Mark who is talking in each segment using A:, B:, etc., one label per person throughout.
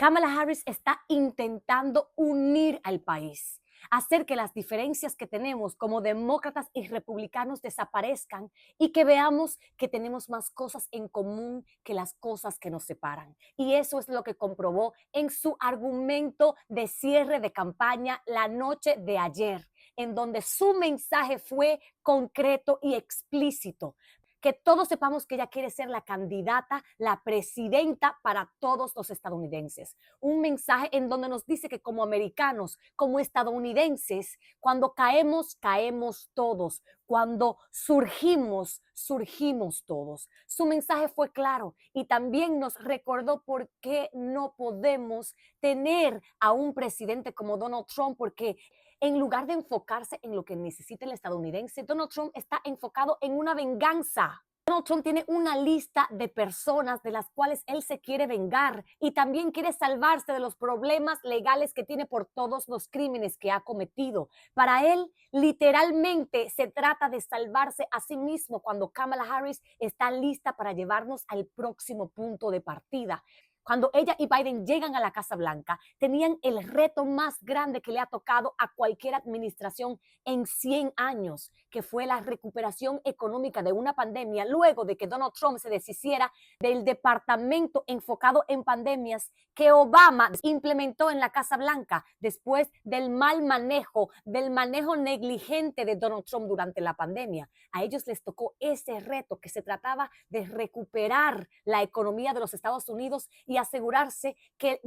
A: Kamala Harris está intentando unir al país, hacer que las diferencias que tenemos como demócratas y republicanos desaparezcan y que veamos que tenemos más cosas en común que las cosas que nos separan. Y eso es lo que comprobó en su argumento de cierre de campaña la noche de ayer, en donde su mensaje fue concreto y explícito. Que todos sepamos que ella quiere ser la candidata, la presidenta para todos los estadounidenses. Un mensaje en donde nos dice que como americanos, como estadounidenses, cuando caemos, caemos todos. Cuando surgimos, surgimos todos. Su mensaje fue claro y también nos recordó por qué no podemos tener a un presidente como Donald Trump, porque en lugar de enfocarse en lo que necesita el estadounidense, Donald Trump está enfocado en una venganza. Donald Trump tiene una lista de personas de las cuales él se quiere vengar y también quiere salvarse de los problemas legales que tiene por todos los crímenes que ha cometido. Para él, literalmente se trata de salvarse a sí mismo cuando Kamala Harris está lista para llevarnos al próximo punto de partida. Cuando ella y Biden llegan a la Casa Blanca, tenían el reto más grande que le ha tocado a cualquier administración en 100 años, que fue la recuperación económica de una pandemia luego de que Donald Trump se deshiciera del departamento enfocado en pandemias que Obama implementó en la Casa Blanca después del mal manejo, del manejo negligente de Donald Trump durante la pandemia. A ellos les tocó ese reto que se trataba de recuperar la economía de los Estados Unidos y asegurarse que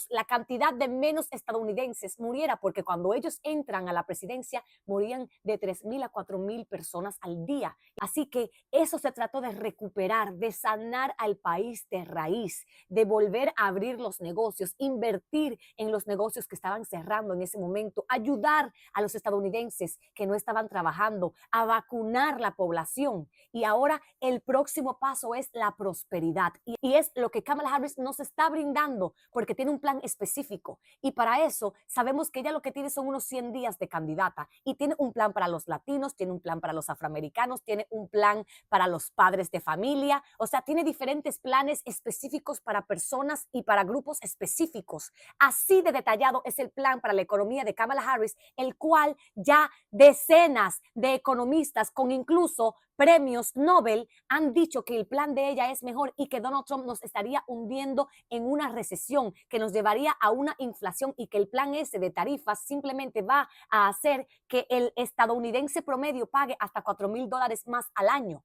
A: la cantidad de menos estadounidenses muriera, porque cuando ellos entran a la presidencia morían de 3,000 a 4,000 personas al día. Así que eso se trató de recuperar, de sanar al país de raíz, de volver a abrir los negocios, invertir en los negocios que estaban cerrando en ese momento, ayudar a los estadounidenses que no estaban trabajando, a vacunar la población. Y ahora el próximo paso es la prosperidad. Y es lo que Kamala Harris nos está brindando, porque tiene un plan específico. Y para eso sabemos que ella lo que tiene son unos 100 días de candidata. Y tiene un plan para los latinos, tiene un plan para los afroamericanos, tiene un plan para los padres de familia. O sea, tiene diferentes planes específicos para personas y para grupos específicos. Así de detallado es el plan para la economía de Kamala Harris, el cual ya decenas de economistas con incluso premios Nobel han dicho que el plan de ella es mejor y que Donald Trump nos estaría hundiendo en una recesión que nos llevaría a una inflación y que el plan ese de tarifas simplemente va a hacer que el estadounidense promedio pague hasta $4,000 más al año.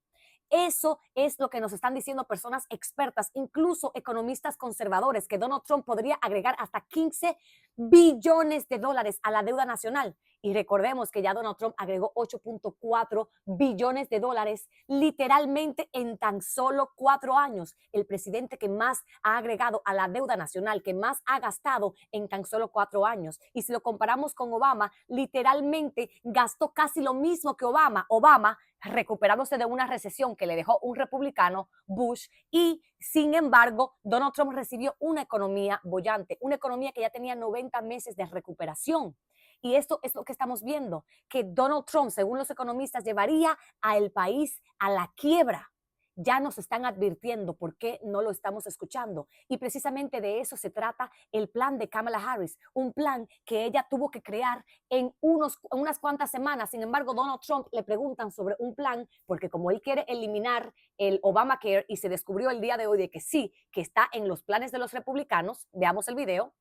A: Eso es lo que nos están diciendo personas expertas, incluso economistas conservadores, que Donald Trump podría agregar hasta 15 billones de dólares a la deuda nacional. Y recordemos que ya Donald Trump agregó 8.4 billones de dólares literalmente en tan solo 4 años. El presidente que más ha agregado a la deuda nacional, que más ha gastado en tan solo 4 años. Y si lo comparamos con Obama, literalmente gastó casi lo mismo que Obama. Obama recuperándose de una recesión que le dejó un republicano, Bush, y sin embargo, Donald Trump recibió una economía boyante, una economía que ya tenía 90 meses de recuperación. Y esto es lo que estamos viendo, que Donald Trump, según los economistas, llevaría al país a la quiebra. Ya nos están advirtiendo por qué no lo estamos escuchando. Y precisamente de eso se trata el plan de Kamala Harris, un plan que ella tuvo que crear en unas cuantas semanas. Sin embargo, Donald Trump le preguntan sobre un plan, porque como él quiere eliminar el Obamacare y se descubrió el día de hoy de que sí, que está en los planes de los republicanos, veamos el video.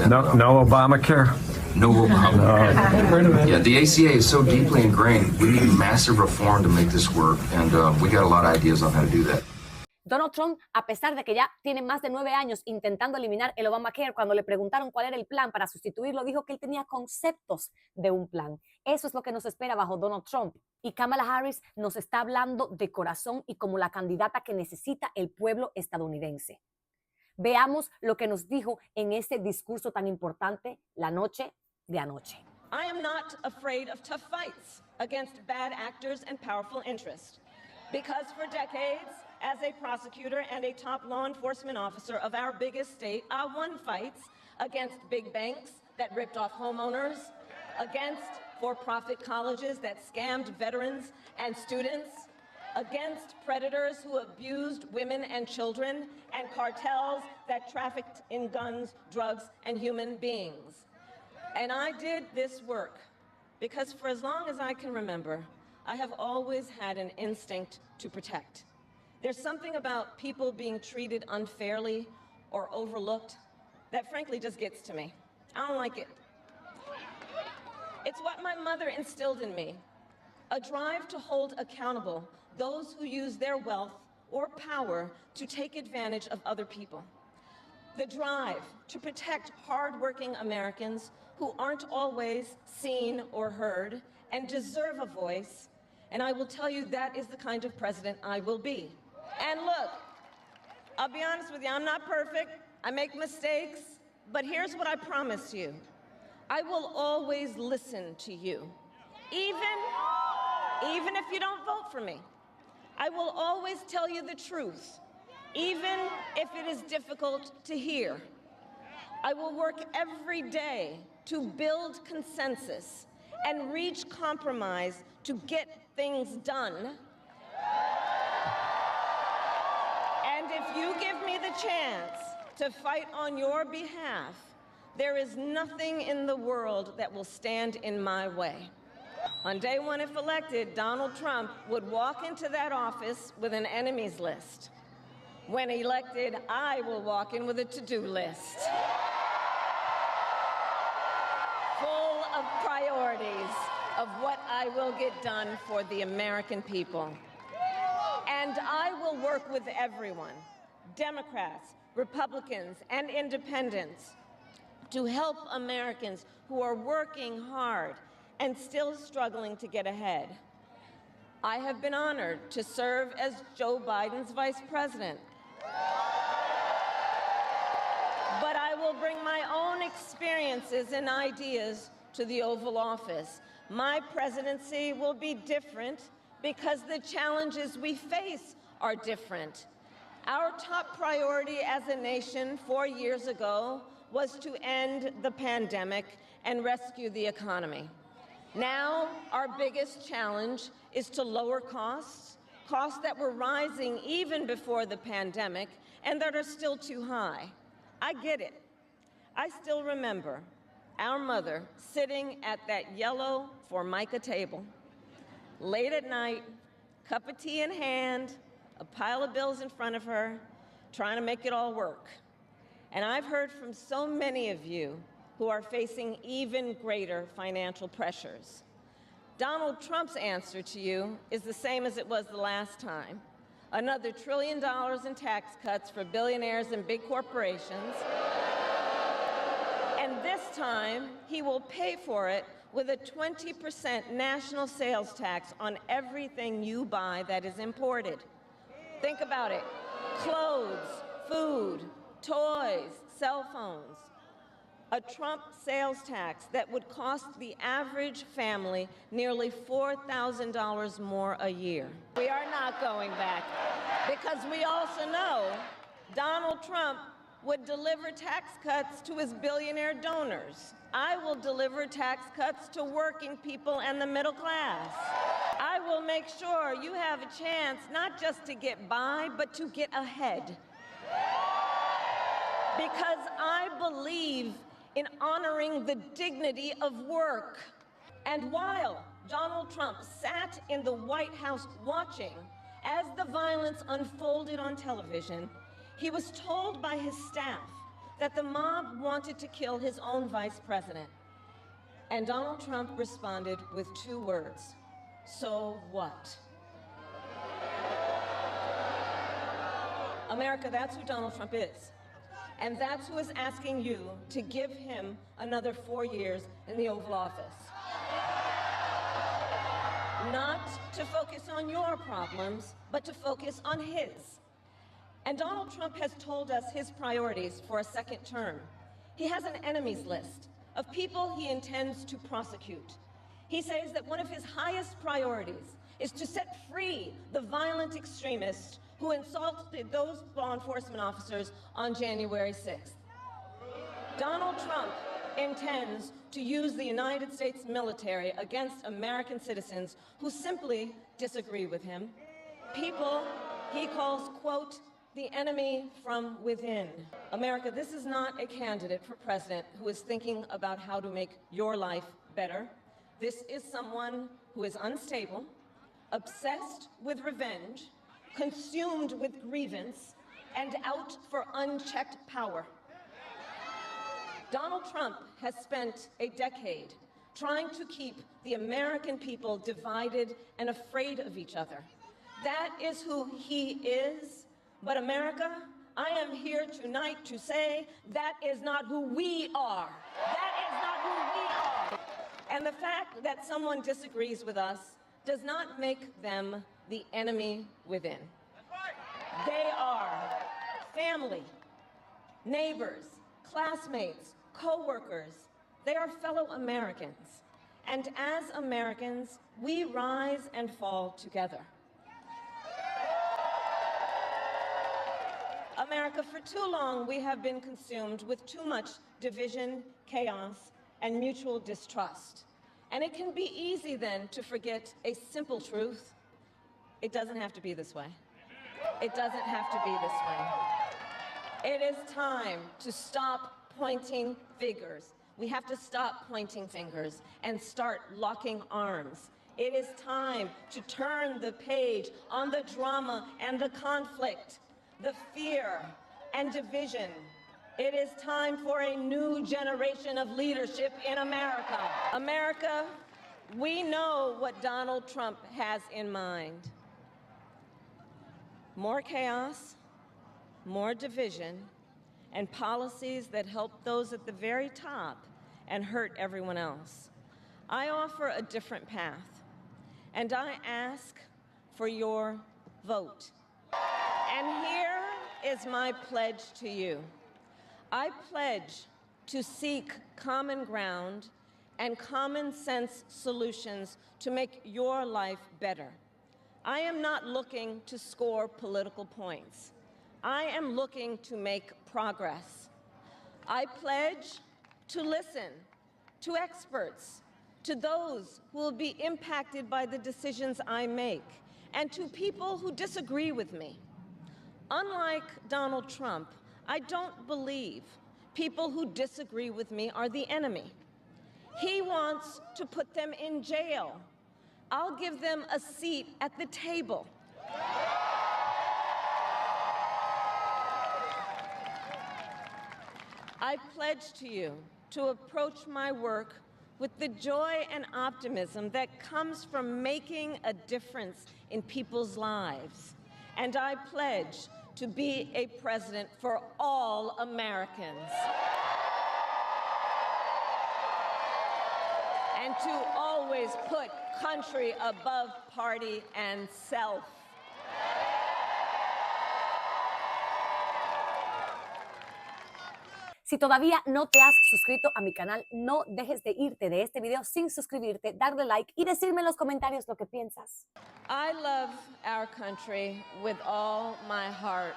B: No Obamacare.
C: No Obama.
B: No.
C: Yeah, the ACA is so deeply ingrained. We need massive reform to make this work, and we got a lot of ideas on how to do that.
A: Donald Trump, a pesar de que ya tiene más de 9 años intentando eliminar el Obamacare, cuando le preguntaron cuál era el plan para sustituirlo, dijo que él tenía conceptos de un plan. Eso es lo que nos espera bajo Donald Trump. Y Kamala Harris nos está hablando de corazón y como la candidata que necesita el pueblo estadounidense. Veamos lo que nos dijo en ese discurso tan importante la noche de anoche.
D: I am not afraid of tough fights against bad actors and powerful interests, because for decades, as a prosecutor and a top law enforcement officer of our biggest state, I won fights against big banks that ripped off homeowners, against for-profit colleges that scammed veterans and students, against predators who abused women and children, and cartels that trafficked in guns, drugs, and human beings. And I did this work because for as long as I can remember, I have always had an instinct to protect. There's something about people being treated unfairly or overlooked that frankly just gets to me. I don't like it. It's what my mother instilled in me, a drive to hold accountable those who use their wealth or power to take advantage of other people. The drive to protect hardworking Americans who aren't always seen or heard and deserve a voice. And I will tell you that is the kind of president I will be. And look, I'll be honest with you, I'm not perfect. I make mistakes, but here's what I promise you. I will always listen to you, even if you don't vote for me. I will always tell you the truth, even if it is difficult to hear. I will work every day to build consensus and reach compromise to get things done. And if you give me the chance to fight on your behalf, there is nothing in the world that will stand in my way. On day one, if elected, Donald Trump would walk into that office with an enemies list. When elected, I will walk in with a to-do list, full of priorities of what I will get done for the American people. And I will work with everyone, Democrats, Republicans, and independents, to help Americans who are working hard and still struggling to get ahead. I have been honored to serve as Joe Biden's vice president. But I will bring my own experiences and ideas to the Oval Office. My presidency will be different because the challenges we face are different. Our top priority as a nation 4 years ago was to end the pandemic and rescue the economy. Now, our biggest challenge is to lower costs that were rising even before the pandemic and that are still too high. I get it. I still remember our mother sitting at that yellow Formica table, late at night, cup of tea in hand, a pile of bills in front of her, trying to make it all work. And I've heard from so many of you who are facing even greater financial pressures. Donald Trump's answer to you is the same as it was the last time. Another $1 trillion in tax cuts for billionaires and big corporations. And this time, he will pay for it with a 20% national sales tax on everything you buy that is imported. Think about it. Clothes, food, toys, cell phones. A Trump sales tax that would cost the average family nearly $4,000 more a year. We are not going back because we also know Donald Trump would deliver tax cuts to his billionaire donors. I will deliver tax cuts to working people and the middle class. I will make sure you have a chance not just to get by, but to get ahead. Because I believe in honoring the dignity of work. And while Donald Trump sat in the White House watching as the violence unfolded on television, he was told by his staff that the mob wanted to kill his own vice president. And Donald Trump responded with 2 words: so what? America, that's who Donald Trump is. And that's who is asking you to give him another 4 years in the Oval Office. Not to focus on your problems, but to focus on his. And Donald Trump has told us his priorities for a second term. He has an enemies list of people he intends to prosecute. He says that one of his highest priorities is to set free the violent extremists who insulted those law enforcement officers on January 6th. Donald Trump intends to use the United States military against American citizens who simply disagree with him. people he calls, quote, the enemy from within. America, this is not a candidate for president who is thinking about how to make your life better. This is someone who is unstable, obsessed with revenge, consumed with grievance, and out for unchecked power. Donald Trump has spent a decade trying to keep the American people divided and afraid of each other. That is who he is. But America, I am here tonight to say that is not who we are. That is not who we are. And the fact that someone disagrees with us does not make them the enemy within. They are family, neighbors, classmates, co-workers. They are fellow Americans. And as Americans, we rise and fall together. America, for too long, we have been consumed with too much division, chaos, and mutual distrust. And it can be easy then to forget a simple truth. It doesn't have to be this way. It doesn't have to be this way. It is time to stop pointing fingers. We have to stop pointing fingers and start locking arms. It is time to turn the page on the drama and the conflict, the fear and division. It is time for a new generation of leadership in America. America, we know what Donald Trump has in mind. More chaos, more division, and policies that help those at the very top and hurt everyone else. I offer a different path, and I ask for your vote. And here is my pledge to you. I pledge to seek common ground and common sense solutions to make your life better. I am not looking to score political points. I am looking to make progress. I pledge to listen to experts, to those who will be impacted by the decisions I make, and to people who disagree with me. Unlike Donald Trump, I don't believe people who disagree with me are the enemy. He wants to put them in jail. I'll give them a seat at the table. I pledge to you to approach my work with the joy and optimism that comes from making a difference in people's lives. And I pledge to be a president for all Americans. And to always put country above party and self.
A: Si todavía no te has suscrito a mi canal, no dejes de irte de este video sin suscribirte, darle like y decirme en los comentarios lo que piensas.
D: I love our country with all my heart.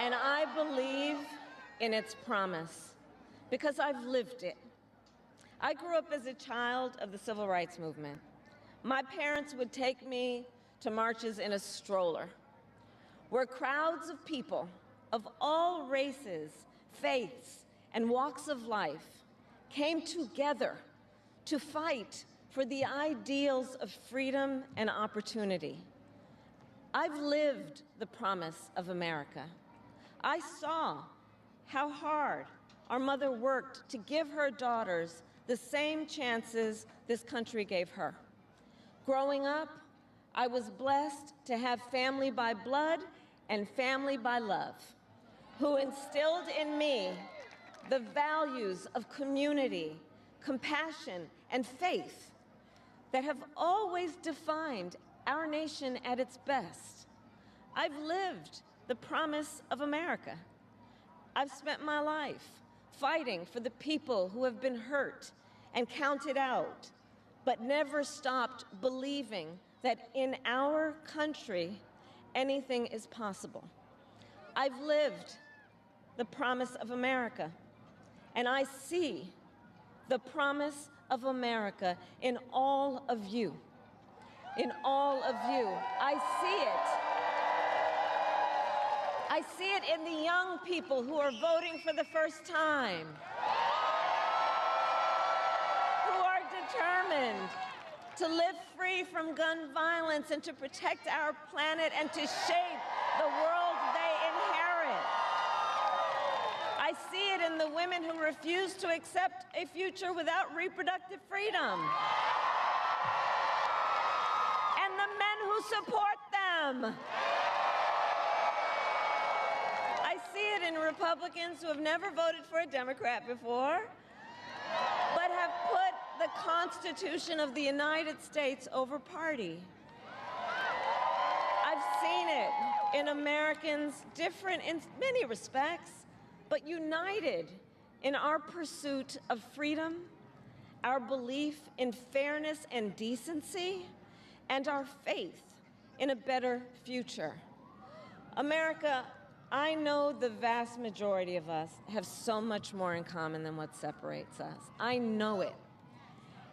D: And I believe in its promise because I've lived it. I grew up as a child of the civil rights movement. My parents would take me to marches in a stroller, where crowds of people of all races, faiths, and walks of life came together to fight for the ideals of freedom and opportunity. I've lived the promise of America. I saw how hard our mother worked to give her daughters the same chances this country gave her. Growing up, I was blessed to have family by blood and family by love, who instilled in me the values of community, compassion, and faith that have always defined our nation at its best. I've lived the promise of America. I've spent my life fighting for the people who have been hurt and counted out, but never stopped believing that in our country, anything is possible. I've lived the promise of America, and I see the promise of America in all of you. in all of you. I see it. I see it in the young people who are voting for the first time, who are determined to live free from gun violence and to protect our planet and to shape the world they inherit. I see it in the women who refuse to accept a future without reproductive freedom, and the men who support them. I see it in Republicans who have never voted for a Democrat before, but have put the Constitution of the United States over party. I've seen it in Americans different in many respects, but united in our pursuit of freedom, our belief in fairness and decency, and our faith in a better future. America, I know the vast majority of us have so much more in common than what separates us. I know it.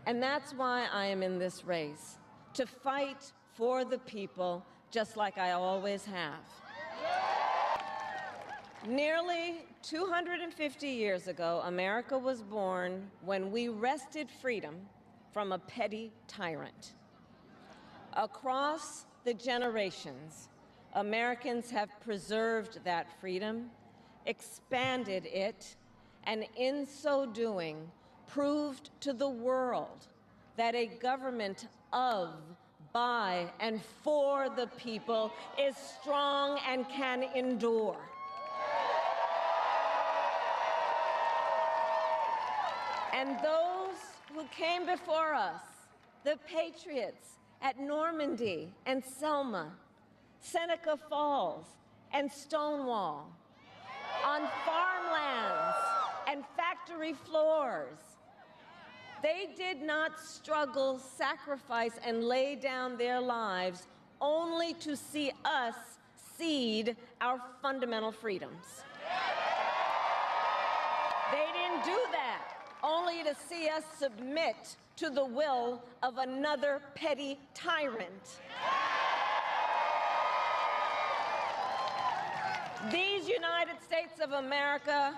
D: And that's why I am in this race, to fight for the people, just like I always have. Nearly 250 years ago, America was born when we wrested freedom from a petty tyrant. Across the generations, Americans have preserved that freedom, expanded it, and in so doing, proved to the world that a government of, by, and for the people is strong and can endure. And those who came before us, the patriots at Normandy and Selma, Seneca Falls and Stonewall, on farmlands and factory floors, they did not struggle, sacrifice, and lay down their lives only to see us cede our fundamental freedoms. They didn't do that only to see us submit to the will of another petty tyrant. These United States of America,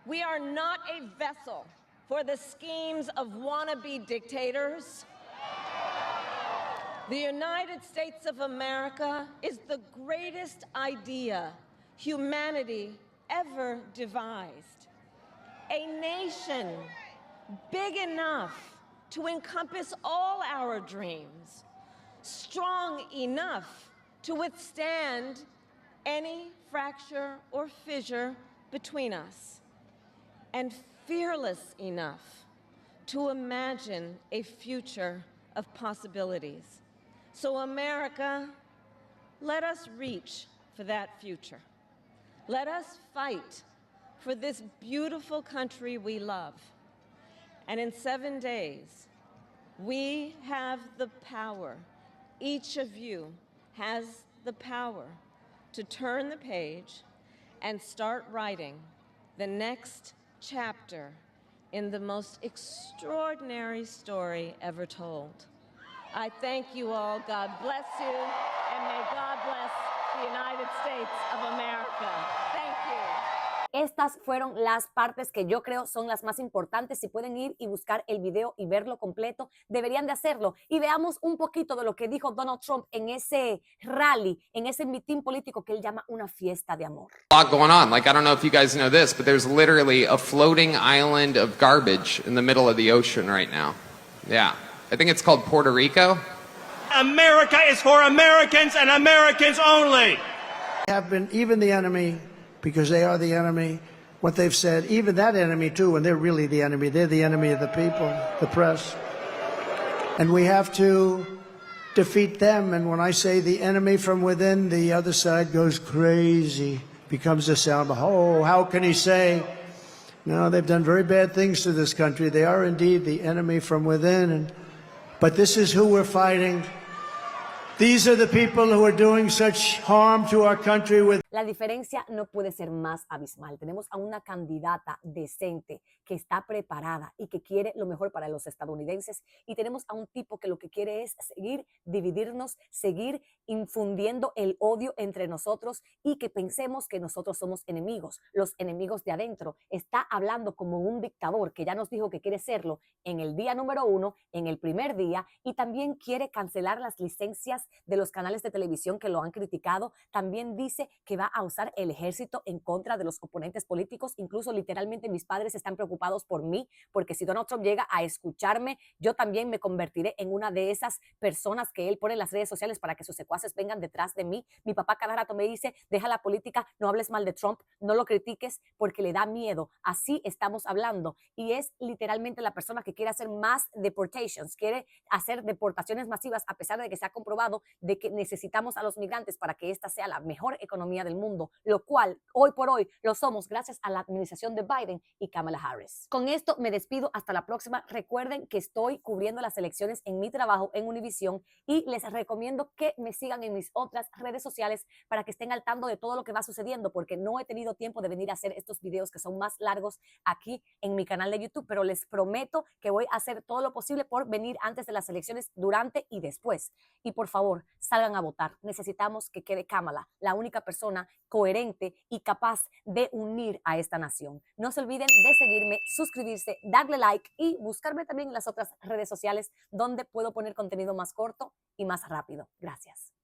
D: we are not a vessel for the schemes of wannabe dictators. The United States of America is the greatest idea humanity ever devised. A nation big enough to encompass all our dreams, strong enough to withstand any fracture or fissure between us, and fearless enough to imagine a future of possibilities. So America, let us reach for that future. Let us fight for this beautiful country we love. And in 7 days, we have the power, each of you has the power to turn the page and start writing the next chapter in the most extraordinary story ever told. I thank you all. God bless you, and may God bless the United States of America. Thank you.
A: Estas fueron las partes que yo creo son las más importantes. Si pueden ir y buscar el video y verlo completo, deberían de hacerlo. Y veamos un poquito de lo que dijo Donald Trump en ese rally, en ese mitin político que él llama una fiesta de amor.
E: A lot going on. Like, I don't know if you guys know this, but there's literally a floating island of garbage in the middle of the ocean right now. Yeah. I think it's called Puerto Rico.
F: America is for Americans and Americans only.
G: Have been even the enemy, because they are the enemy, what they've said, even that enemy too, and they're really the enemy. They're the enemy of the people, the press. And we have to defeat them. And when I say the enemy from within, the other side goes crazy, becomes a sound. Oh, how can he say? No, they've done very bad things to this country. They are indeed the enemy from within. But this is who we're fighting. These are the people who are doing such harm to our country with
A: La diferencia no puede ser más abismal. Tenemos a una candidata decente que está preparada y que quiere lo mejor para los estadounidenses, y tenemos a un tipo que lo que quiere es seguir dividirnos, seguir infundiendo el odio entre nosotros y que pensemos que nosotros somos enemigos, los enemigos de adentro. Está hablando como un dictador que ya nos dijo que quiere serlo en el día número 1, en el primer día, y también quiere cancelar las licencias de los canales de televisión que lo han criticado. También dice que va a usar el ejército en contra de los oponentes políticos. Incluso literalmente mis padres están preocupados por mí, porque si Donald Trump llega a escucharme, yo también me convertiré en una de esas personas que él pone en las redes sociales para que sus secuaces vengan detrás de mí. Mi papá cada rato me dice, deja la política, no hables mal de Trump, no lo critiques porque le da miedo. Así estamos hablando, y es literalmente la persona que quiere hacer más deportations, quiere hacer deportaciones masivas, a pesar de que se ha comprobado de que necesitamos a los migrantes para que esta sea la mejor economía del mundo, lo cual hoy por hoy lo somos gracias a la administración de Biden y Kamala Harris. Con esto me despido, hasta la próxima. Recuerden que estoy cubriendo las elecciones en mi trabajo en Univisión, y les recomiendo que me sigan en mis otras redes sociales para que estén al tanto de todo lo que va sucediendo, porque no he tenido tiempo de venir a hacer estos videos que son más largos aquí en mi canal de YouTube, pero les prometo que voy a hacer todo lo posible por venir antes de las elecciones, durante y después. Y por favor, salgan a votar. Necesitamos que quede Kamala, la única persona coherente y capaz de unir a esta nación. No se olviden de seguirme, suscribirse, darle like y buscarme también en las otras redes sociales donde puedo poner contenido más corto y más rápido. Gracias.